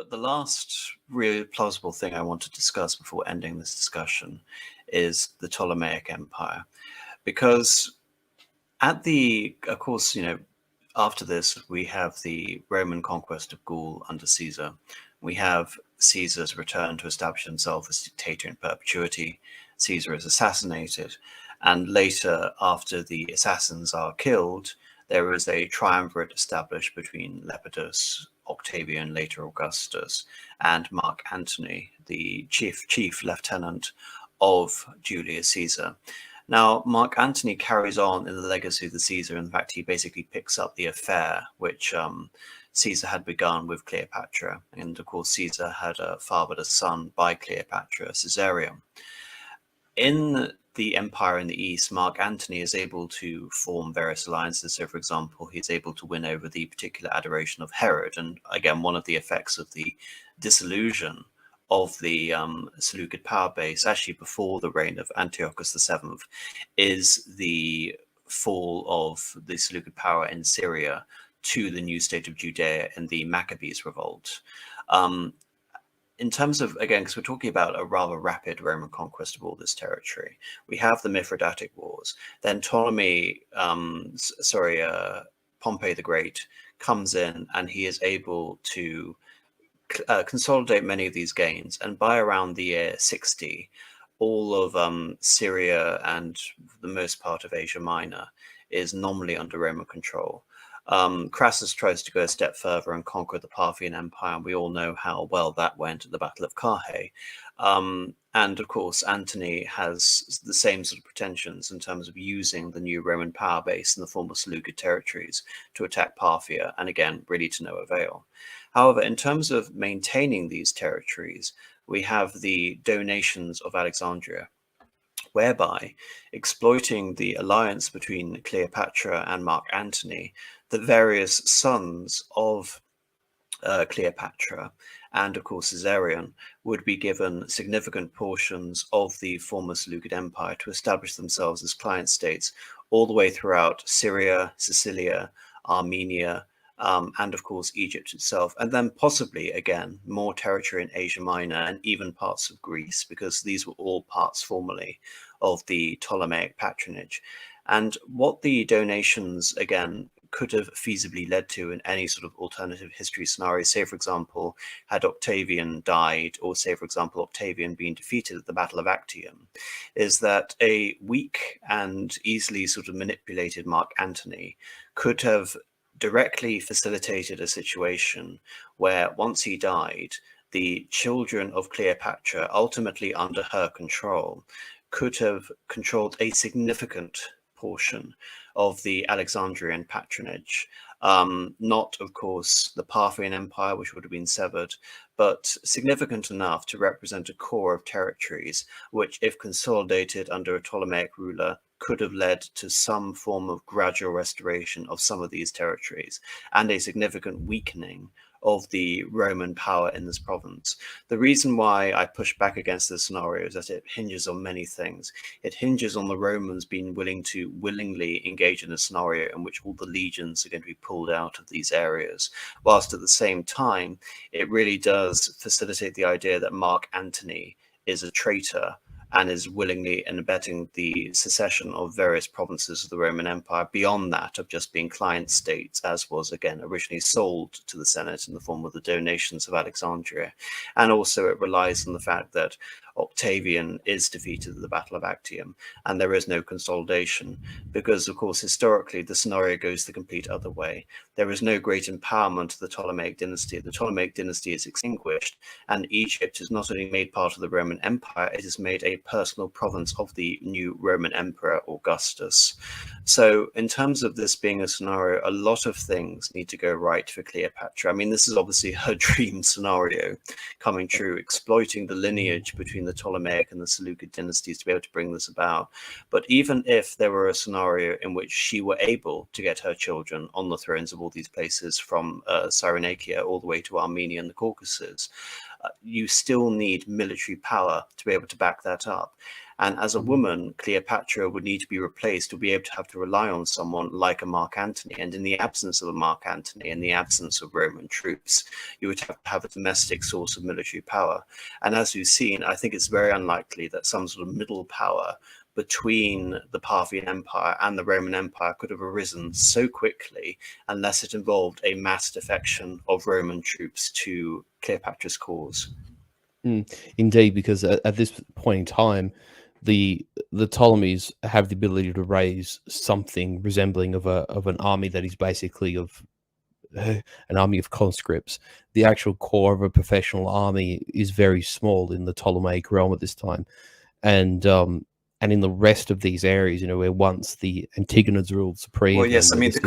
But the last really plausible thing I want to discuss before ending this discussion is the Ptolemaic Empire. Because of course, after this, we have the Roman conquest of Gaul under Caesar. We have Caesar's return to establish himself as dictator in perpetuity. Caesar is assassinated. And later, after the assassins are killed, there is a triumvirate established between Lepidus, Octavian, later Augustus, and Mark Antony, the chief lieutenant of Julius Caesar. Now, Mark Antony carries on in the legacy of the Caesar. In fact, he basically picks up the affair which Caesar had begun with Cleopatra. And of course, Caesar had fathered a son by Cleopatra, Caesarion. In the empire in the east, Mark Antony is able to form various alliances. So, for example, he's able to win over the particular adoration of Herod. And again, one of the effects of the dissolution of the Seleucid power base, actually before the reign of Antiochus VII, is the fall of the Seleucid power in Syria to the new state of Judea in the Maccabees revolt. In terms of, again, because we're talking about a rather rapid Roman conquest of all this territory, we have the Mithridatic Wars. Then Pompey the Great comes in, and he is able to consolidate many of these gains. And by around the year 60, all of Syria and the most part of Asia Minor is nominally under Roman control. Crassus tries to go a step further and conquer the Parthian Empire, and we all know how well that went at the Battle of Carrhae. And of course, Antony has the same sort of pretensions in terms of using the new Roman power base in the former Seleucid territories to attack Parthia, and again, really to no avail. However, in terms of maintaining these territories, we have the donations of Alexandria, whereby, exploiting the alliance between Cleopatra and Mark Antony, the various sons of Cleopatra and of course Caesarion would be given significant portions of the former Seleucid Empire to establish themselves as client states all the way throughout Syria, Sicilia, Armenia, and of course Egypt itself, and then possibly again more territory in Asia Minor and even parts of Greece, because these were all parts formerly of the Ptolemaic patronage. And what the donations again could have feasibly led to in any sort of alternative history scenario, say for example, had Octavian died, or say for example, Octavian being defeated at the Battle of Actium, is that a weak and easily sort of manipulated Mark Antony could have directly facilitated a situation where once he died, the children of Cleopatra, ultimately under her control, could have controlled a significant portion of the Alexandrian patronage. Not, of course, the Parthian Empire, which would have been severed, but significant enough to represent a core of territories, which, if consolidated under a Ptolemaic ruler, could have led to some form of gradual restoration of some of these territories and a significant weakening of the Roman power in this province. The reason why I push back against this scenario is that it hinges on many things. It hinges on the Romans being willing to willingly engage in a scenario in which all the legions are going to be pulled out of these areas, whilst at the same time, it really does facilitate the idea that Mark Antony is a traitor and is willingly and abetting the secession of various provinces of the Roman Empire beyond that of just being client states, as was again originally sold to the Senate in the form of the donations of Alexandria. And also it relies on the fact that Octavian is defeated at the Battle of Actium, and there is no consolidation, because of course historically the scenario goes the complete other way. There is no great empowerment of the Ptolemaic dynasty. The Ptolemaic dynasty is extinguished, and Egypt is not only made part of the Roman Empire, it is made a personal province of the new Roman Emperor Augustus. So in terms of this being a scenario, a lot of things need to go right for Cleopatra. I mean, this is obviously her dream scenario coming true, exploiting the lineage between the Ptolemaic and the Seleucid dynasties to be able to bring this about. But even if there were a scenario in which she were able to get her children on the thrones of all these places, from Cyrenaica all the way to Armenia and the Caucasus, you still need military power to be able to back that up. And as a woman, Cleopatra would need to be replaced to be able to have to rely on someone like a Mark Antony. And in the absence of a Mark Antony, in the absence of Roman troops, you would have to have a domestic source of military power. And as we've seen, I think it's very unlikely that some sort of middle power between the Parthian Empire and the Roman Empire could have arisen so quickly unless it involved a mass defection of Roman troops to Cleopatra's cause. Indeed, because at this point in time, the Ptolemies have the ability to raise something resembling of an army that is basically of an army of conscripts. The actual core of a professional army is very small in the Ptolemaic realm at this time, and in the rest of these areas, where once the Antigonids ruled supreme. Well, yes, I mean, the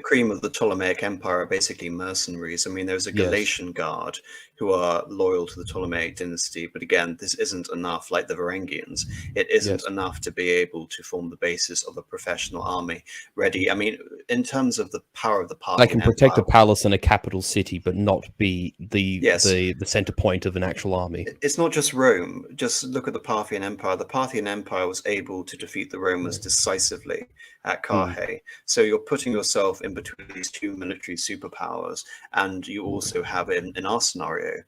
cream of the Ptolemaic Empire are basically mercenaries. I mean, there's a Galatian guard who are loyal to the Ptolemaic dynasty, but again, this isn't enough, like the Varangians. It isn't enough to be able to form the basis of a professional army ready. I mean, in terms of the power of the Parthian Empire, they can protect a palace and a capital city, but not be the center point of an actual army. It's not just Rome. Just look at the Parthian Empire. The Parthian Empire was able to defeat the Romans decisively at Carrhae. So you're putting yourself in between these two military superpowers, and you also have in our scenario,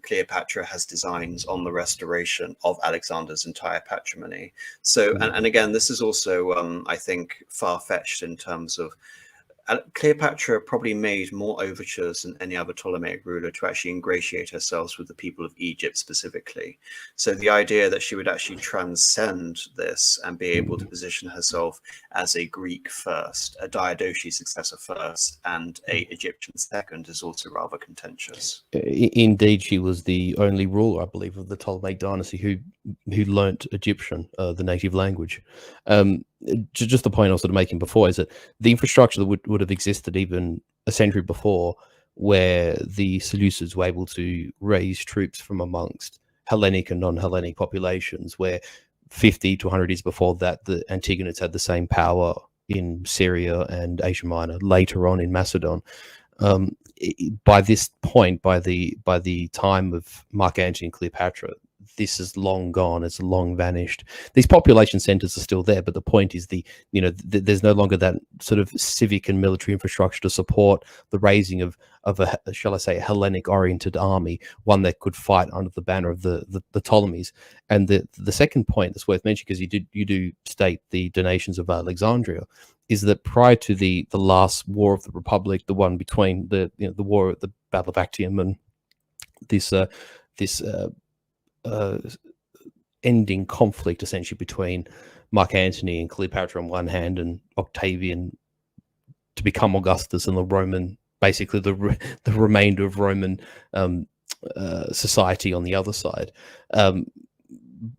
Cleopatra has designs on the restoration of Alexander's entire patrimony. So, and again, this is also, I think, far-fetched in terms of Cleopatra probably made more overtures than any other Ptolemaic ruler to actually ingratiate herself with the people of Egypt specifically. So the idea that she would actually transcend this and be able to position herself as a Greek first, a Diadochi successor first, and a Egyptian second is also rather contentious. Indeed, she was the only ruler, I believe, of the Ptolemaic dynasty who learnt Egyptian, the native language. Just the point I was sort of making before is that the infrastructure that would have existed even a century before, where the Seleucids were able to raise troops from amongst Hellenic and non-Hellenic populations, where 50 to 100 years before that, the Antigonids had the same power in Syria and Asia Minor, later on in Macedon. By this point, by the time of Mark Antony and Cleopatra, this is long gone. It's long vanished. These population centers are still there, but the point is there's no longer that sort of civic and military infrastructure to support the raising of a, shall I say, Hellenic-oriented army, one that could fight under the banner of the Ptolemies. And the second point that's worth mentioning, because you do state the donations of Alexandria, is that prior to the last war of the Republic, the one between the war, the Battle of Actium, and this ending conflict essentially between Mark Antony and Cleopatra on one hand, and Octavian to become Augustus and the Roman, basically the remainder of Roman society on the other side.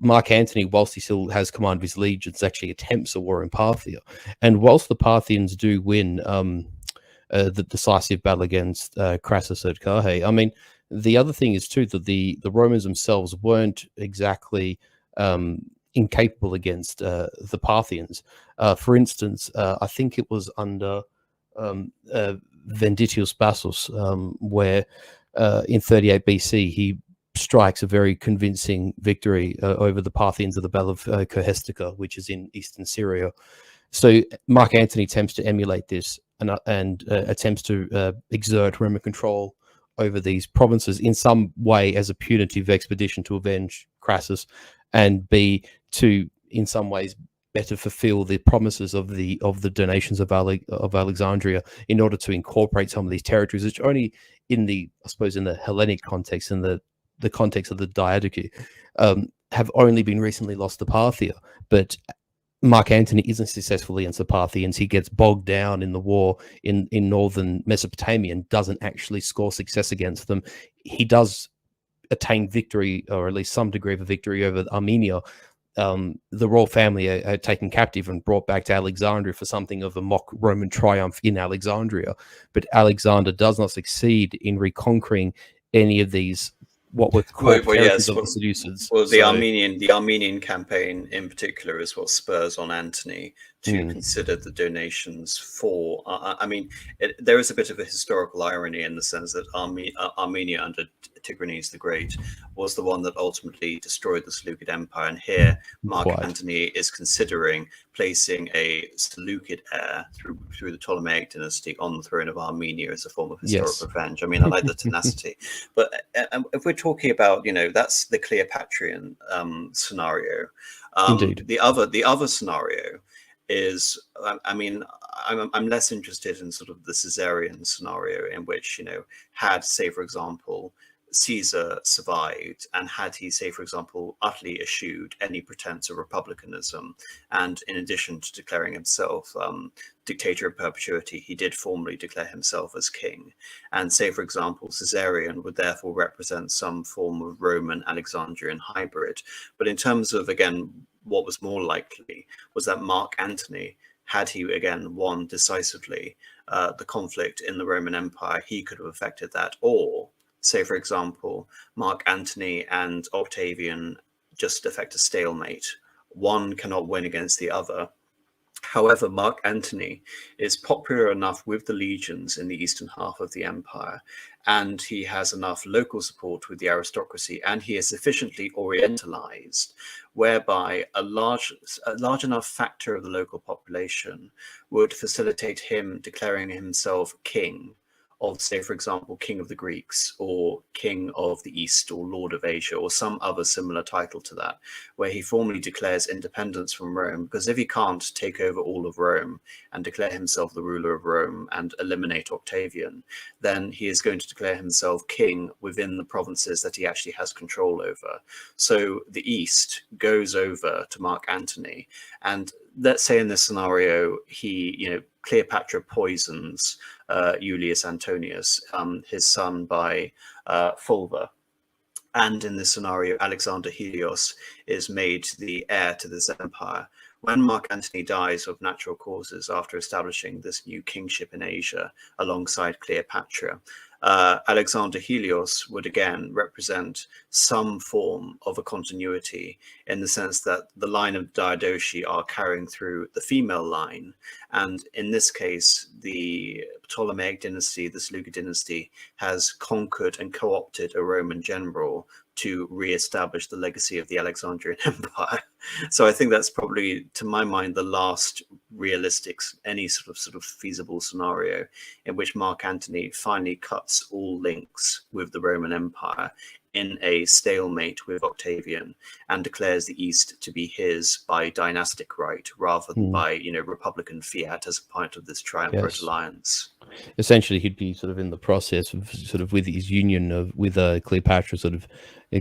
Mark Antony, whilst he still has command of his legions, actually attempts a war in Parthia, and whilst the Parthians do win the decisive battle against Crassus at Carrhae, I mean, the other thing is too that the Romans themselves weren't exactly incapable against the Parthians. For instance, I think it was under Vindicius Bassus, where in 38 BC he strikes a very convincing victory over the Parthians at the Battle of Kerhestica, which is in eastern Syria. So Mark Antony attempts to emulate this and attempts to exert Roman control over these provinces in some way as a punitive expedition to avenge Crassus, and B, to in some ways better fulfill the promises of the donations of Alexandria, in order to incorporate some of these territories, which only in the, I suppose, in the Hellenic context, in the context of the Diadochi, have only been recently lost to Parthia. But Mark Antony isn't successful against the Parthians. He gets bogged down in the war in northern Mesopotamia and doesn't actually score success against them. He does attain victory, or at least some degree of a victory, over Armenia. The royal family are taken captive and brought back to Alexandria for something of a mock Roman triumph in Alexandria. But Alexander does not succeed in reconquering any of these, what were called territories of the Seleucids. Well, the Armenian campaign in particular is what spurs on Antony to consider the donations for. I mean, there is a bit of a historical irony in the sense that Armenia under Tigranes the Great, was the one that ultimately destroyed the Seleucid Empire. And here, Mark Antony is considering placing a Seleucid heir through the Ptolemaic dynasty on the throne of Armenia as a form of historic revenge. I mean, I like the tenacity. But if we're talking about, that's the Cleopatrian scenario. Indeed. The other scenario is, I'm less interested in sort of the Caesarian scenario, in which, had, say, for example, Caesar survived, and had he, say, for example, utterly eschewed any pretense of republicanism, and in addition to declaring himself dictator in perpetuity, he did formally declare himself as king. And say, for example, Caesarian would therefore represent some form of Roman Alexandrian hybrid. But in terms of, again, what was more likely was that Mark Antony, had he again won decisively the conflict in the Roman Empire, he could have affected that. Or, say, for example, Mark Antony and Octavian just effect a stalemate. One cannot win against the other. However, Mark Antony is popular enough with the legions in the eastern half of the empire, and he has enough local support with the aristocracy, and he is sufficiently orientalized, whereby a large enough factor of the local population would facilitate him declaring himself king of, say, for example, King of the Greeks, or King of the East, or Lord of Asia, or some other similar title to that, where he formally declares independence from Rome. Because if he can't take over all of Rome and declare himself the ruler of Rome and eliminate Octavian, then he is going to declare himself king within the provinces that he actually has control over. So the East goes over to Mark Antony, and let's say in this scenario, Cleopatra poisons Julius Antonius, his son, by fulva. And in this scenario, Alexander Helios is made the heir to this empire. When Mark Antony dies of natural causes after establishing this new kingship in Asia alongside Cleopatra, Alexander Helios would again represent some form of a continuity, in the sense that the line of Diadochi are carrying through the female line. And in this case, the Ptolemaic dynasty, the Seleucid dynasty, has conquered and co-opted a Roman general to re-establish the legacy of the Alexandrian Empire. So I think that's probably, to my mind, the last realistic, any sort of feasible scenario in which Mark Antony finally cuts all links with the Roman Empire in a stalemate with Octavian, and declares the East to be his by dynastic right, rather than by republican fiat as a part of this triumvirate alliance. Essentially, he'd be sort of in the process of sort of with his union with Cleopatra, sort of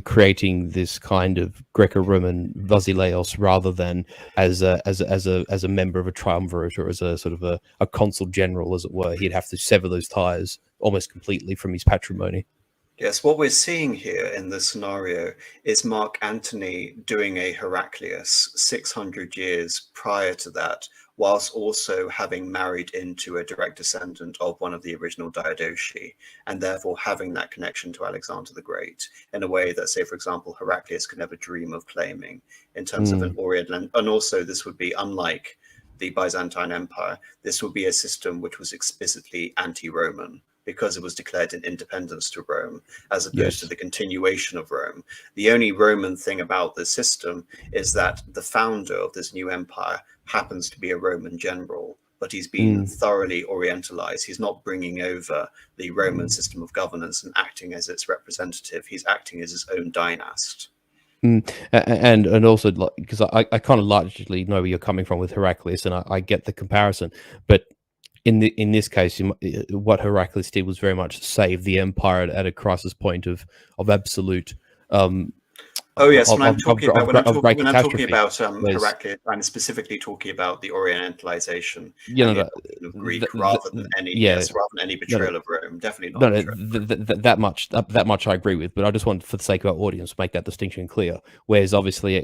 creating this kind of Greco-Roman Basileos, rather than as a member of a triumvirate, or as a sort of a consul general, as it were. He'd have to sever those ties almost completely from his patrimony. Yes, what we're seeing here in this scenario is Mark Antony doing a Heraclius 600 years prior to that, whilst also having married into a direct descendant of one of the original Diadochi, and therefore having that connection to Alexander the Great in a way that, say, for example, Heraclius could never dream of claiming in terms of an Orient. And also, this would be unlike the Byzantine Empire. This would be a system which was explicitly anti-Roman, because it was declared an independence to Rome, as opposed to the continuation of Rome. The only Roman thing about this system is that the founder of this new empire happens to be a Roman general, but he's been thoroughly orientalized. He's not bringing over the Roman system of governance and acting as its representative. He's acting as his own dynast. And also, because I kind of largely know where you're coming from with Heraclius, and I get the comparison, but in this case, what Heraclius did was very much save the empire at a crisis point of absolute. When I'm talking about Heraclius, I'm specifically talking about the Orientalization of Greek, rather than any betrayal of Rome. Definitely not. That much I agree with, but I just want, for the sake of our audience, make that distinction clear. Whereas obviously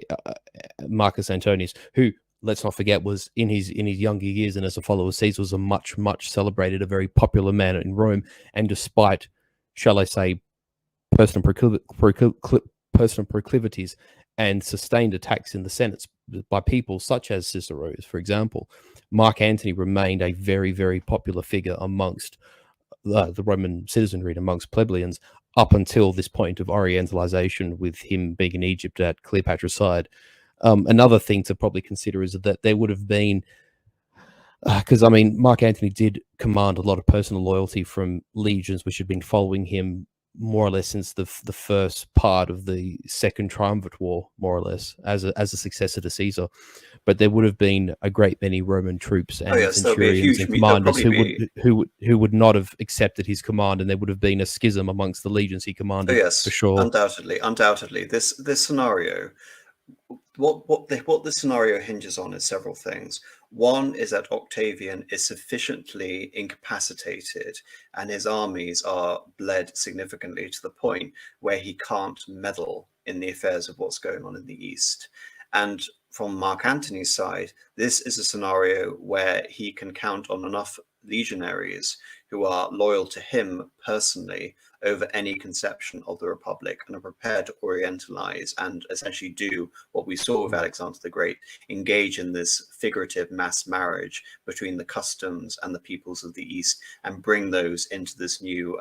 Marcus Antonius, who, let's not forget, was in his younger years and as a follower of Caesar, was a much celebrated, a very popular man in Rome. And despite, shall I say, personal proclivities and sustained attacks in the Senate by people such as Cicero, for example, Mark Antony remained a very popular figure amongst the Roman citizenry and amongst plebeians up until this point of Orientalization, with him being in Egypt at Cleopatra's side. Another thing to probably consider is that there would have been, because I mean, Mark Antony did command a lot of personal loyalty from legions which had been following him more or less since the first part of the Second Triumvirate War, more or less, as a successor to Caesar. But there would have been a great many Roman troops and yes, there'll be a centurions huge and meet. There'll commanders probably who would not have accepted his command, and there would have been a schism amongst the legions he commanded, yes, for sure. undoubtedly. This scenario, what this scenario hinges on is several things. One is that Octavian is sufficiently incapacitated and his armies are bled significantly to the point where he can't meddle in the affairs of what's going on in the East. And from Mark Antony's side, this is a scenario where he can count on enough legionaries who are loyal to him personally over any conception of the Republic and are prepared to orientalize and essentially do what we saw with Alexander the Great, engage in this figurative mass marriage between the customs and the peoples of the East and bring those into this new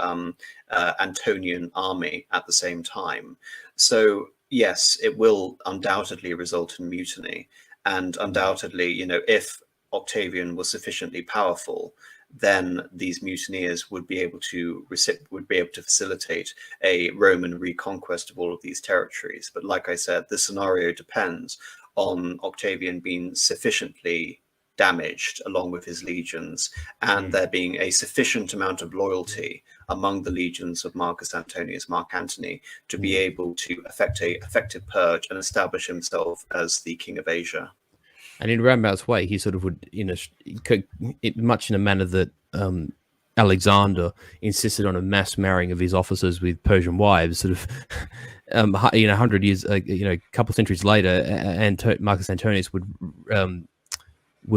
Antonian army at the same time. So yes, it will undoubtedly result in mutiny, and undoubtedly, if Octavian was sufficiently powerful, then these mutineers would be able to facilitate a Roman reconquest of all of these territories. But like I said, the scenario depends on Octavian being sufficiently damaged along with his legions, and there being a sufficient amount of loyalty among the legions of Marcus Antonius, Mark Antony, to be able to effect a effective purge and establish himself as the king of Asia. And in a roundabout way, he sort of would, much in a manner that Alexander insisted on a mass marrying of his officers with Persian wives, sort of, 100 years, a couple of centuries later, and Marcus Antonius would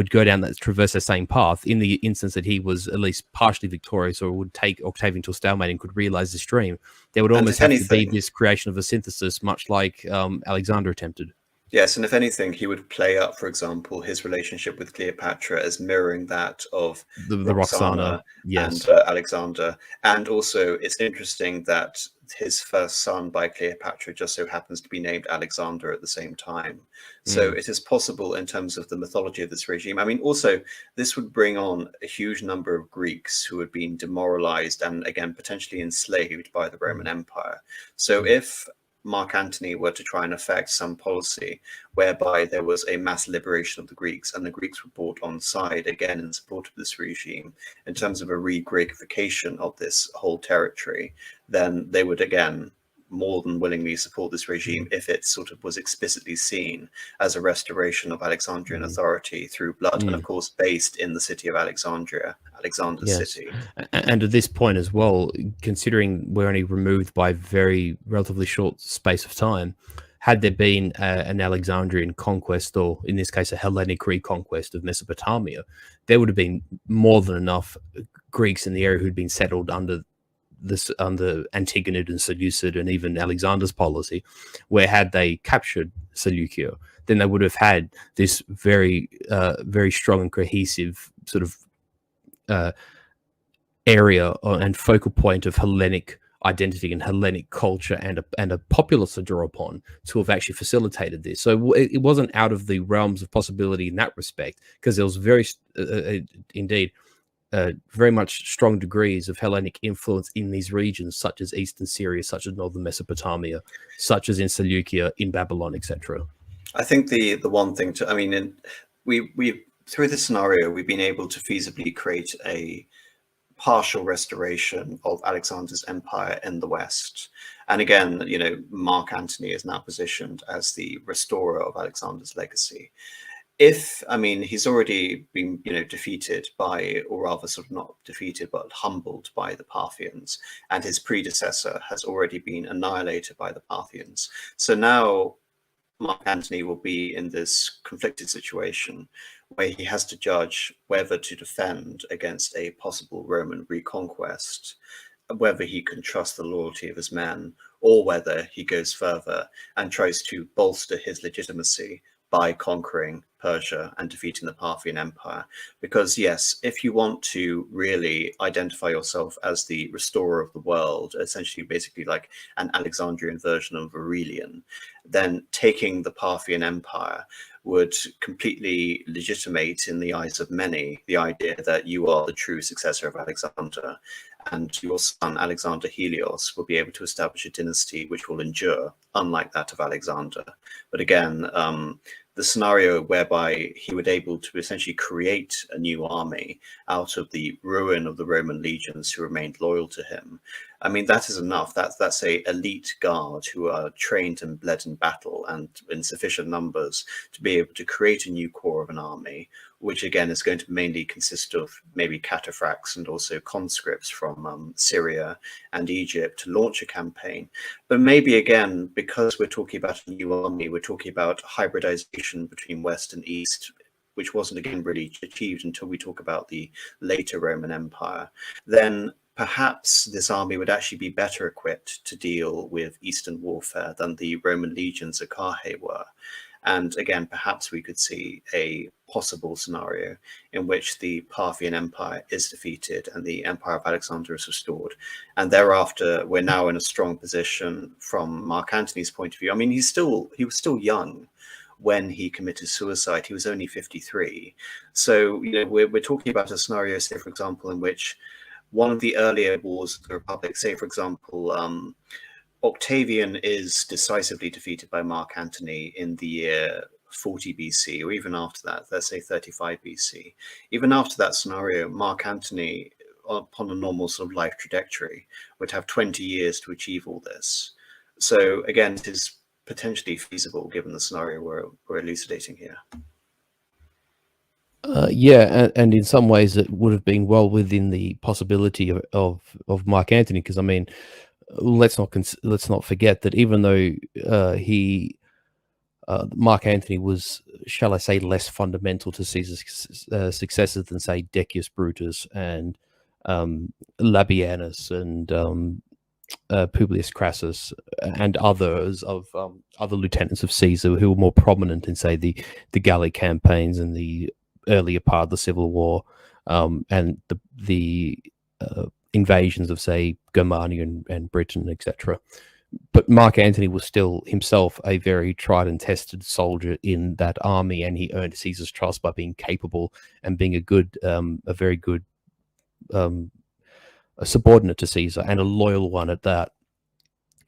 go down traverse that same path in the instance that he was at least partially victorious, or would take Octavian to a stalemate and could realize this dream. There would almost have to be this creation of a synthesis, much like Alexander attempted. Yes, and if anything, he would play up, for example, his relationship with Cleopatra as mirroring that of the Roxana, yes, and Alexander. And also, it's interesting that his first son by Cleopatra just so happens to be named Alexander at the same time. So it is possible in terms of the mythology of this regime. I mean, also, this would bring on a huge number of Greeks who had been demoralized and, again, potentially enslaved by the Roman Empire. So if Mark Antony were to try and effect some policy whereby there was a mass liberation of the Greeks and the Greeks were brought on side again in support of this regime in terms of a re-Greekification of this whole territory, then they would again more than willingly support this regime if it sort of was explicitly seen as a restoration of Alexandrian authority through blood, and of course based in the city of Alexandria, Alexander's city. And at this point as well, considering we're only removed by very relatively short space of time, had there been an Alexandrian conquest, or in this case a Hellenic reconquest of Mesopotamia, there would have been more than enough Greeks in the area who'd been settled under Antigonid and Seleucid and even Alexander's policy, where had they captured Seleucia, then they would have had this very strong and cohesive sort of area and focal point of Hellenic identity and Hellenic culture and a populace to draw upon to have actually facilitated this. So it wasn't out of the realms of possibility in that respect, because there was very much strong degrees of Hellenic influence in these regions, such as Eastern Syria, such as Northern Mesopotamia, such as in Seleucia, in Babylon, etc. I think the one thing we through this scenario, we've been able to feasibly create a partial restoration of Alexander's empire in the West. And again, Mark Antony is now positioned as the restorer of Alexander's legacy. He's already been, defeated by, or rather sort of not defeated, but humbled by the Parthians, and his predecessor has already been annihilated by the Parthians. So now Mark Antony will be in this conflicted situation where he has to judge whether to defend against a possible Roman reconquest, whether he can trust the loyalty of his men, or whether he goes further and tries to bolster his legitimacy by conquering Persia and defeating the Parthian Empire. Because yes, if you want to really identify yourself as the restorer of the world, essentially basically like an Alexandrian version of Aurelian, then taking the Parthian Empire would completely legitimate in the eyes of many the idea that you are the true successor of Alexander, and your son Alexander Helios will be able to establish a dynasty which will endure, unlike that of Alexander. But again, the scenario whereby he would able to essentially create a new army out of the ruin of the Roman legions who remained loyal to him, I mean, that is enough. That's a elite guard who are trained and bled in battle and in sufficient numbers to be able to create a new core of an army, which again is going to mainly consist of maybe cataphracts and also conscripts from Syria and Egypt to launch a campaign. But maybe again, because we're talking about a new army, we're talking about hybridization between West and East, which wasn't again really achieved until we talk about the later Roman Empire, then perhaps this army would actually be better equipped to deal with Eastern warfare than the Roman legions at Carrhae were. And again, perhaps we could see a possible scenario in which the Parthian Empire is defeated and the Empire of Alexander is restored. And thereafter, we're now in a strong position from Mark Antony's point of view. I mean, he was still young when he committed suicide. He was only 53. So, you know, we're talking about a scenario, say, for example, in which one of the earlier wars of the Republic, say, for example, Octavian is decisively defeated by Mark Antony in the year 40 BC, or even after that, let's say 35 BC. Even after that scenario, Mark Antony, upon a normal sort of life trajectory, would have 20 years to achieve all this. So again, it is potentially feasible given the scenario we're elucidating here. Yeah, and in some ways it would have been well within the possibility of Mark Antony, because I mean, let's not forget that even though Mark Antony was, shall I say, less fundamental to Caesar's successors than, say, Decius Brutus and Labienus and Publius Crassus and others of other lieutenants of Caesar who were more prominent in, say, the Gallic campaigns and the earlier part of the Civil War, and the invasions of, say, Germania and Britain, etc. But Mark Antony was still himself a very tried and tested soldier in that army, and he earned Caesar's trust by being capable and being a very good a subordinate to Caesar, and a loyal one at that.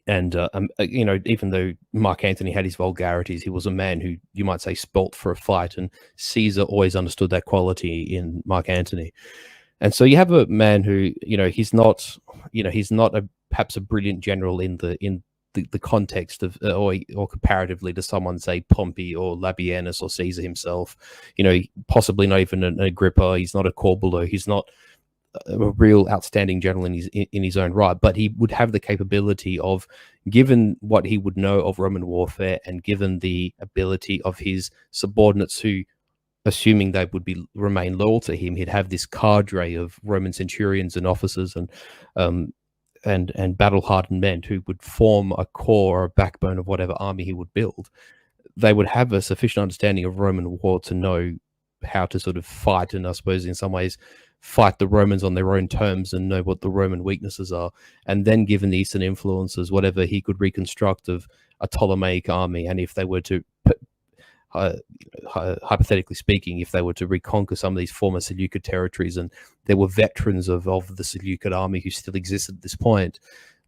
And you know, even though Mark Antony had his vulgarities, he was a man who, you might say, spelt for a fight, and Caesar always understood that quality in Mark Antony. And so you have a man who, you know, he's not perhaps a brilliant general in the context of or comparatively to someone, say, Pompey or Labienus or Caesar himself. You know, possibly not even an Agrippa. He's not a Corbulo. He's not a real outstanding general in his own right, but he would have the capability of, given what he would know of Roman warfare and given the ability of his subordinates who, assuming they would remain loyal to him, he'd have this cadre of Roman centurions and officers and battle-hardened men who would form a core or a backbone of whatever army he would build. They would have a sufficient understanding of Roman war to know how to sort of fight, and I suppose in some ways fight the Romans on their own terms and know what the Roman weaknesses are. And then, given the Eastern influences, whatever he could reconstruct of a Ptolemaic army, and if they were to, hypothetically speaking, if they were to reconquer some of these former Seleucid territories, and there were veterans of the Seleucid army who still existed at this point,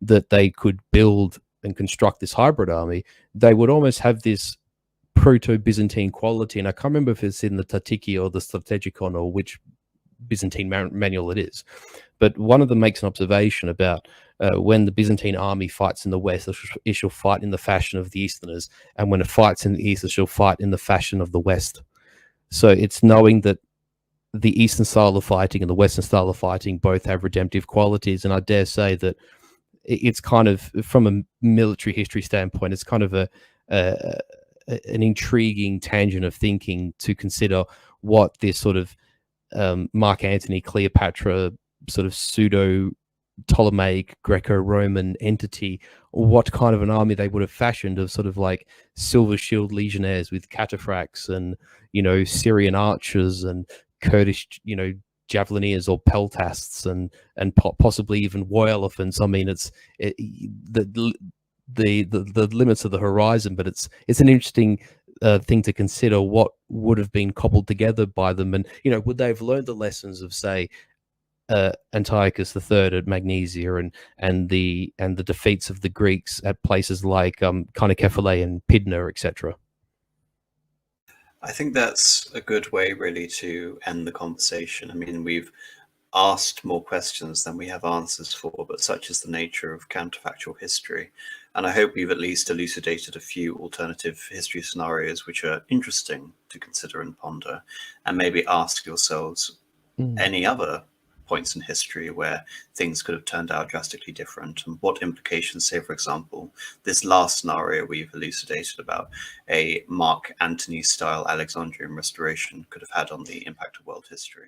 that they could build and construct this hybrid army, they would almost have this proto-Byzantine quality. And I can't remember if it's in the Tatiki or the Strategikon or which Byzantine manual it is, but one of them makes an observation about when the Byzantine army fights in the west, it shall fight in the fashion of the Easterners, and when it fights in the east, it shall fight in the fashion of the west. So it's knowing that the Eastern style of fighting and the Western style of fighting both have redemptive qualities, and I dare say that it's kind of, from a military history standpoint, it's kind of an intriguing tangent of thinking to consider what this sort of Mark Antony, Cleopatra sort of pseudo Ptolemaic Greco-Roman entity, what kind of an army they would have fashioned of sort of like silver shield legionnaires with cataphracts and, Syrian archers and Kurdish, javelineers or peltasts and possibly even war elephants. I mean, the limits of the horizon, but it's an interesting thing to consider. What would have been cobbled together by them, and would they have learned the lessons of, say, Antiochus III at Magnesia and the defeats of the Greeks at places like Kynokephalae and Pydna, etc. I think that's a good way, really, to end the conversation. I mean, we've asked more questions than we have answers for, but such is the nature of counterfactual history. And I hope we've at least elucidated a few alternative history scenarios which are interesting to consider and ponder, and maybe ask yourselves any other points in history where things could have turned out drastically different, and what implications, say, for example, this last scenario we've elucidated about a Mark Antony style Alexandrian restoration could have had on the impact of world history.